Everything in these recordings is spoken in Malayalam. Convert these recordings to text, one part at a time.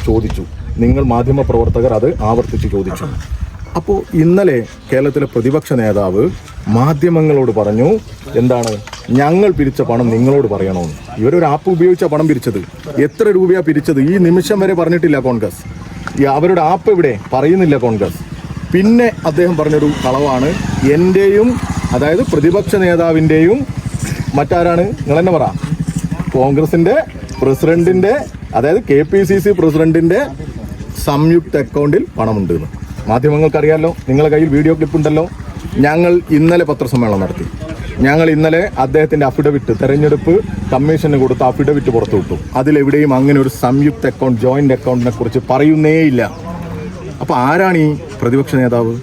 ചോദിച്ചു. നിങ്ങൾ മാധ്യമപ്രവർത്തകർ അത് ആവർത്തിച്ച് ചോദിച്ചു. അപ്പോൾ ഇന്നലെ കേരളത്തിലെ പ്രതിപക്ഷ നേതാവ് മാധ്യമങ്ങളോട് പറഞ്ഞു, എന്താണ്, ഞങ്ങൾ പിരിച്ച പണം നിങ്ങളോട് പറയണമെന്ന്. ഇവരൊരു ആപ്പ് ഉപയോഗിച്ച പണം പിരിച്ചത്. എത്ര രൂപയാണ് പിരിച്ചത് ഈ നിമിഷം വരെ പറഞ്ഞിട്ടില്ല കോൺഗ്രസ്. അവരുടെ ആപ്പ് ഇവിടെ പറയുന്നില്ല കോൺഗ്രസ്. പിന്നെ അദ്ദേഹം പറഞ്ഞൊരു കളവാണ്, എൻ്റെയും അതായത് പ്രതിപക്ഷ നേതാവിൻ്റെയും മറ്റാരാണ് നിങ്ങൾ തന്നെ പറ, കോൺഗ്രസിൻ്റെ പ്രസിഡന്റിൻ്റെ അതായത് KPCC പ്രസിഡന്റിൻ്റെ സംയുക്ത അക്കൗണ്ടിൽ പണമുണ്ട് എന്ന് മാധ്യമങ്ങൾക്കറിയാമല്ലോ. നിങ്ങളുടെ കയ്യിൽ വീഡിയോ ക്ലിപ്പ് ഉണ്ടല്ലോ. ഞങ്ങൾ ഇന്നലെ പത്രസമ്മേളനം നടത്തി. ഞങ്ങൾ ഇന്നലെ അദ്ദേഹത്തിൻ്റെ അഫിഡവിറ്റ്, തെരഞ്ഞെടുപ്പ് കമ്മീഷന് കൊടുത്ത അഫിഡവിറ്റ് പുറത്തുവിട്ടു. അതിലെവിടെയും അങ്ങനെ ഒരു സംയുക്ത അക്കൗണ്ട്, ജോയിന്റ് അക്കൗണ്ടിനെ കുറിച്ച് പറയുന്നേയില്ല. അപ്പോൾ ആരാണ് ഈ പ്രതിപക്ഷ നേതാവ്?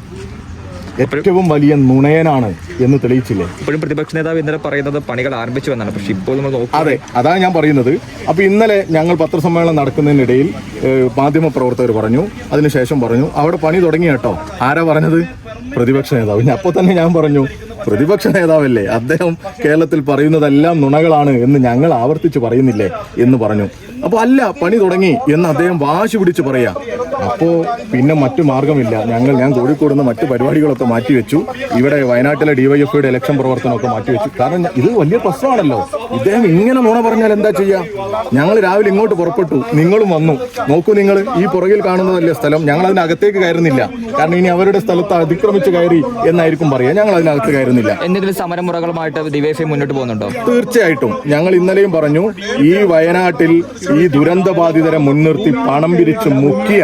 ഏറ്റവും വലിയ നുണയനാണ് എന്ന് തെളിയിച്ചില്ലേ? ഇപ്പോഴും പ്രതിപക്ഷ നേതാവ് ഇന്നലെ പറയുന്നത് പണികൾ ആരംഭിച്ചു എന്നാണ്. പക്ഷെ ഇപ്പോൾ നമ്മൾ അതെ, അതാണ് ഞാൻ പറയുന്നത്. അപ്പോൾ ഇന്നലെ ഞങ്ങൾ പത്രസമ്മേളനം നടക്കുന്നതിനിടയിൽ മാധ്യമപ്രവർത്തകർ പറഞ്ഞു, അതിനുശേഷം പറഞ്ഞു അവിടെ പണി തുടങ്ങി കേട്ടോ. ആരാ പറഞ്ഞത്? പ്രതിപക്ഷ നേതാവ്. അപ്പോൾ തന്നെ ഞാൻ പറഞ്ഞു, പ്രതിപക്ഷ നേതാവല്ലേ, അദ്ദേഹം കേരളത്തിൽ പറയുന്നതെല്ലാം നുണകളാണ് എന്ന് ഞങ്ങൾ ആവർത്തിച്ച് പറയുന്നില്ലേ എന്ന് പറഞ്ഞു. അപ്പോൾ അല്ല, പണി തുടങ്ങി എന്ന് അദ്ദേഹം വാശി പിടിച്ച് പറയാം. അപ്പോൾ പിന്നെ മറ്റു മാർഗമില്ല. ഞാൻ കോഴിക്കോട് നിന്ന് മറ്റു പരിപാടികളൊക്കെ മാറ്റിവെച്ചു. ഇവിടെ വയനാട്ടിലെ DYFIയുടെ ഇലക്ഷൻ പ്രവർത്തനമൊക്കെ മാറ്റിവെച്ചു. കാരണം ഇത് വലിയ പ്രശ്നമാണല്ലോ. ഇദ്ദേഹം ഇങ്ങനെ നുണ പറഞ്ഞാൽ എന്താ ചെയ്യുക? ഞങ്ങൾ രാവിലെ ഇങ്ങോട്ട് പുറപ്പെട്ടു, നിങ്ങളും വന്നു. നോക്കൂ, നിങ്ങൾ ഈ പുറകിൽ കാണുന്നതല്ലേ സ്ഥലം. ഞങ്ങൾ അതിനകത്തേക്ക് കയറുന്നില്ല. കാരണം ഇനി അവരുടെ സ്ഥലത്ത് അതിക്രമിച്ച് കയറി എന്നായിരിക്കും പറയുക. ഞങ്ങൾ അതിനകത്ത് കയറുന്നില്ല. എന്തെങ്കിലും സമരമുറകളുമായിട്ട് DYFI മുന്നോട്ട് പോകുന്നുണ്ടോ? തീർച്ചയായിട്ടും. ഞങ്ങൾ ഇന്നലെയും പറഞ്ഞു, ഈ വയനാട്ടിൽ ഈ ദുരന്തബാധിതരെ മുൻനിർത്തി പണം പിരിച്ച് മുക്കിയ,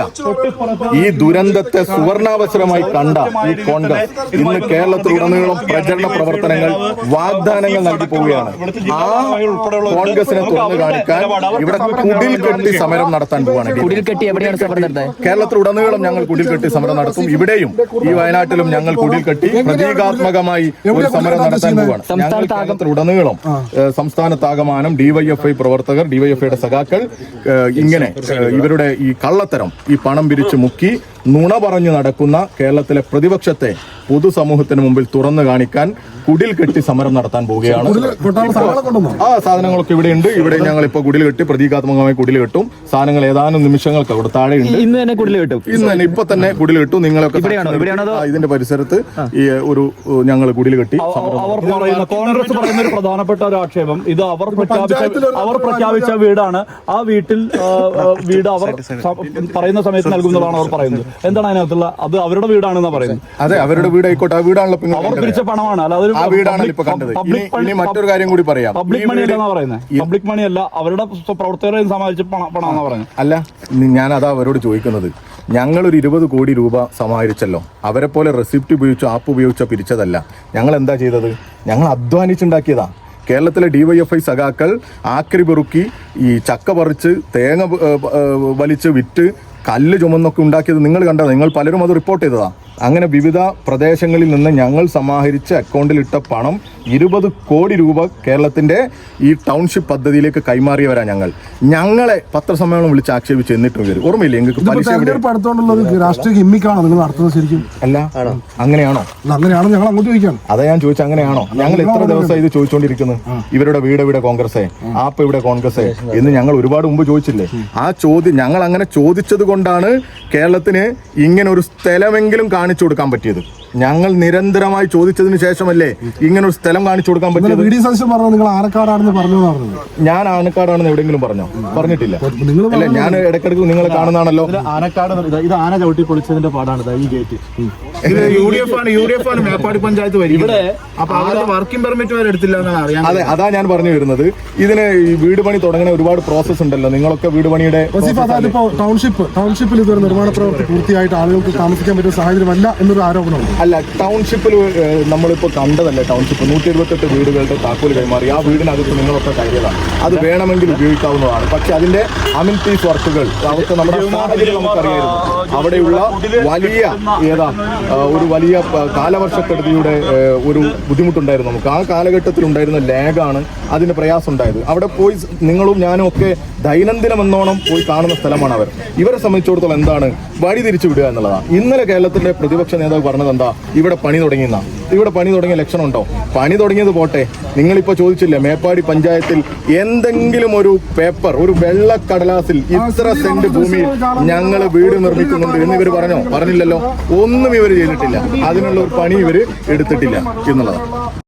ഈ ദുരന്തത്തെ സുവർണാവസരമായി കണ്ട ഈ കോൺഗ്രസ് ഇന്ന് കേരളത്തിലുടനീളം പ്രചരണ പ്രവർത്തനങ്ങൾ, വാഗ്ദാനങ്ങൾ നൽകി പോവുകയാണ്. ആ കോൺഗ്രസിനെ തുറന്നു കാണിക്കാൻ ഇവിടെ കുടിൽ കെട്ടി സമരം നടത്താൻ പോവുകയാണ്. കേരളത്തിലുടനീളം ഞങ്ങൾ കുടിൽ കെട്ടി സമരം നടത്തും. ഇവിടെയും ഈ വയനാട്ടിലും ഞങ്ങൾ കുടിൽ കെട്ടി പ്രതീകാത്മകമായി ഒരു സമരം നടത്താൻ പോവുകയാണ്. ഞങ്ങൾ കേരളത്തിലുടനീളം സംസ്ഥാനത്താകമാനം DYFI പ്രവർത്തകർ, DYFIയുടെ സഖാക്കൾ ഇങ്ങനെ ഇവരുടെ ഈ കള്ളത്തരം, ഈ പണം പിരിച്ചു മുക്കി നുണ പറഞ്ഞു നടക്കുന്ന കേരളത്തിലെ പ്രതിപക്ഷത്തെ പൊതുസമൂഹത്തിന് മുമ്പിൽ തുറന്നു കാണിക്കാൻ കുടിൽ കെട്ടി സമരം നടത്താൻ പോവുകയാണ്. ആ സാധനങ്ങളൊക്കെ ഇവിടെ ഉണ്ട്. ഇവിടെ ഞങ്ങൾ ഇപ്പോൾ കുടിൽ കെട്ടി പ്രതീകാത്മകമായി കുടിൽ കെട്ടും. സാധനങ്ങൾ ഏതാനും നിമിഷങ്ങൾക്ക് അവിടെ താഴെയുണ്ട്. ഇന്ന് തന്നെ കുടിൽ കെട്ടും. ഇന്ന് തന്നെ ഇപ്പൊ തന്നെ കുടിൽ കെട്ടും. നിങ്ങളൊക്കെ ഇതിന്റെ പരിസരത്ത് ഈ ഒരു ഞങ്ങൾ കുടിൽ കെട്ടി. കോൺഗ്രസ് പറയുന്ന ഒരു പ്രധാനപ്പെട്ട ഒരു ആക്ഷേപം, ഇത് അവർ പ്രഖ്യാപിച്ച വീടാണ്. ആ വീട്ടിൽ വീട് അവർ പറയുന്ന സമയത്ത് നൽകുന്നതാണ് അവർ പറയുന്നത്. എന്താണ് അതിനകത്തുള്ള? അത് അവരുടെ വീടാണെന്നാ പറയുന്നത്. അതെ, അവരുടെ വീട് ആയിക്കോട്ടെ. ആ വീടാണല്ലോ അവർ പിരിച്ച പണമാണ്. അല്ലാതെ ആ വീടാണല്ലോ ഇപ്പൊ കണ്ടത്. ഇനി മറ്റൊരു കാര്യം കൂടി പറയാം. പബ്ലിക് മണി അല്ലെന്നാ പറയുന്നത്. പബ്ലിക് മണി അല്ല, അവരുടെ പ്രവർത്തകരെ സമാഹരിച്ച പണമെന്നാ പറയുന്നത്. അല്ല, ഞാൻ അതാ അവരോട് ചോദിക്കുന്നത്. ഞങ്ങളൊരു 20 കോടി രൂപ സമാഹരിച്ചല്ലോ. അവരെ പോലെ റെസിപ്റ്റ് ഉപയോഗിച്ചോ ആപ്പ് ഉപയോഗിച്ചോ പിരിച്ചതല്ല. ഞങ്ങൾ എന്താ ചെയ്തത്? ഞങ്ങൾ അധ്വാനിച്ചുണ്ടാക്കിയതാ. കേരളത്തിലെ DYFI സഖാക്കൾ ആക്രി പെറുക്കി, ഈ ചക്ക പറിച്ച്, തേങ്ങ വലിച്ച് വിറ്റ്, കല്ല് ചുമന്നൊക്കെ ഉണ്ടാക്കിയത് നിങ്ങൾ കണ്ടത്. നിങ്ങൾ പലരും അത് റിപ്പോർട്ട് ചെയ്തതാ. അങ്ങനെ വിവിധ പ്രദേശങ്ങളിൽ നിന്ന് ഞങ്ങൾ സമാഹരിച്ച അക്കൗണ്ടിലിട്ട പണം 20 കോടി രൂപ കേരളത്തിന്റെ ഈ ടൗൺഷിപ്പ് പദ്ധതിയിലേക്ക് കൈമാറിയവരാ ഞങ്ങൾ. ഞങ്ങളെ പത്രസമ്മേളനം വിളിച്ച് ആക്ഷേപിച്ച് എന്നിട്ടും വരും. ഓർമ്മയില്ലേ നിങ്ങൾക്ക്? രാഷ്ട്രീയ ഗിമ്മിക്കാണോ നിങ്ങൾ നടത്തുന്നത്? ശരിക്കും അല്ല, അങ്ങനെയാണോ? അങ്ങനെയാണോ? ഞങ്ങൾ അങ്ങോട്ട് ചോദിക്കാം. അതാ ഞാൻ ചോദിച്ചത്, അങ്ങനെയാണോ? ഞങ്ങൾ എത്ര ദിവസമായി ഇത് ചോദിച്ചുകൊണ്ടിരിക്കുന്നത്? ഇവരുടെ വീട് ഇവിടെ കോൺഗ്രസേ, ആപ്പ് ഇവിടെ കോൺഗ്രസേ എന്ന് ഞങ്ങൾ ഒരുപാട് മുമ്പ് ചോദിച്ചില്ലേ? ആ ചോദ്യം ഞങ്ങൾ അങ്ങനെ ചോദിച്ചത് കൊണ്ടാണ് കേരളത്തിന് ഇങ്ങനെ ഒരു സ്ഥലമെങ്കിലും കാണിച്ചു കൊടുക്കാൻ പറ്റിയത്. ഞങ്ങൾ നിരന്തരമായി ചോദിച്ചതിന് ശേഷമല്ലേ ഇങ്ങനെ ഒരു സ്ഥലം കാണിച്ചു കൊടുക്കാൻ പറ്റിയത്. നിങ്ങൾ ആനക്കാടാണെന്ന് പറഞ്ഞു. ഞാൻ ആനക്കാടാണെന്ന് എവിടെയെങ്കിലും പറഞ്ഞോ? പറഞ്ഞിട്ടില്ല. അല്ല, ഞാൻ ഇടയ്ക്കിടയ്ക്ക് നിങ്ങളെ കാണുന്നതാണല്ലോ. ആനക്കാട് ഇത് ആന ചവിട്ടി പൊളിച്ചതിന്റെ പാടാണ് ഈ ഗേറ്റ്. UDF ആണ് മേപ്പാടി പഞ്ചായത്ത് വരും. അപ്പൊ അവരുടെ വർക്കിംഗ് പെർമിറ്റ് വരെ എടുത്തില്ല എന്നാണ് അറിയാൻ. അതെ, അതാ ഞാൻ പറഞ്ഞു വരുന്നത്. ഇതിന് ഈ വീട് പണി തുടങ്ങുന്ന ഒരുപാട് പ്രോസസ് ഉണ്ടല്ലോ. നിങ്ങളൊക്കെ വീട് പണിയുടെ ടൗൺഷിപ്പിൽ ഇതൊരു നിർമ്മാണ പ്രവൃത്തി പൂർത്തിയായിട്ട് ആളുകൾക്ക് താമസിക്കാൻ പറ്റുന്ന സാഹചര്യമല്ല എന്നൊരു ആരോപണമുണ്ട്. അല്ല, ടൗൺഷിപ്പിൽ നമ്മളിപ്പോൾ കണ്ടതല്ലേ, ടൗൺഷിപ്പ് 128 വീടുകളുടെ താക്കോൽ കൈമാറി. ആ വീടിനകത്ത് നിങ്ങളൊക്കെ കയറിയതാണ്. അത് വേണമെങ്കിൽ ഉപയോഗിക്കാവുന്നതാണ്. പക്ഷെ അതിന്റെ അമിനിറ്റീസ് വർക്കുകൾ അവർക്ക് നമ്മുടെ സാഹചര്യം നമുക്കറിയായിരുന്നു. അവിടെയുള്ള വലിയ ഒരു വലിയ കാലവർഷക്കെടുതിയുടെ ഒരു ബുദ്ധിമുട്ടുണ്ടായിരുന്നു നമുക്ക്. ആ കാലഘട്ടത്തിൽ ഉണ്ടായിരുന്ന ലാഗാണ് അതിന് പ്രയാസം ഉണ്ടായത്. അവിടെ പോയി നിങ്ങളും ഞാനും ഒക്കെ ദൈനംദിനം എന്നോണം പോയി കാണുന്ന സ്ഥലമാണ് അവർ. ഇവരെ സംബന്ധിച്ചിടത്തോളം എന്താണ്, വഴി തിരിച്ചു വിടുക എന്നുള്ളതാണ്. ഇന്നലെ കേരളത്തിന്റെ പ്രതിപക്ഷ നേതാവ് പറഞ്ഞത് എന്താ? ഇവിടെ പണി തുടങ്ങിയെന്നാ. ഇവിടെ പണി തുടങ്ങിയ ലക്ഷണം ഉണ്ടോ? പണി തുടങ്ങിയത് പോട്ടെ, നിങ്ങളിപ്പോ ചോദിച്ചില്ലേ മേപ്പാടി പഞ്ചായത്തിൽ എന്തെങ്കിലും ഒരു പേപ്പർ, ഒരു വെള്ളക്കടലാസിൽ ഇത്ര സെന്റ് ഭൂമിയിൽ ഞങ്ങൾ വീട് നിർമ്മിക്കുന്നുണ്ട് എന്ന് ഇവർ പറഞ്ഞോ? പറഞ്ഞില്ലല്ലോ. ഒന്നും ഇവർ ചെയ്തിട്ടില്ല. അതിനുള്ള ഒരു പണി ഇവർ എടുത്തിട്ടില്ല എന്നുള്ളതാണ്.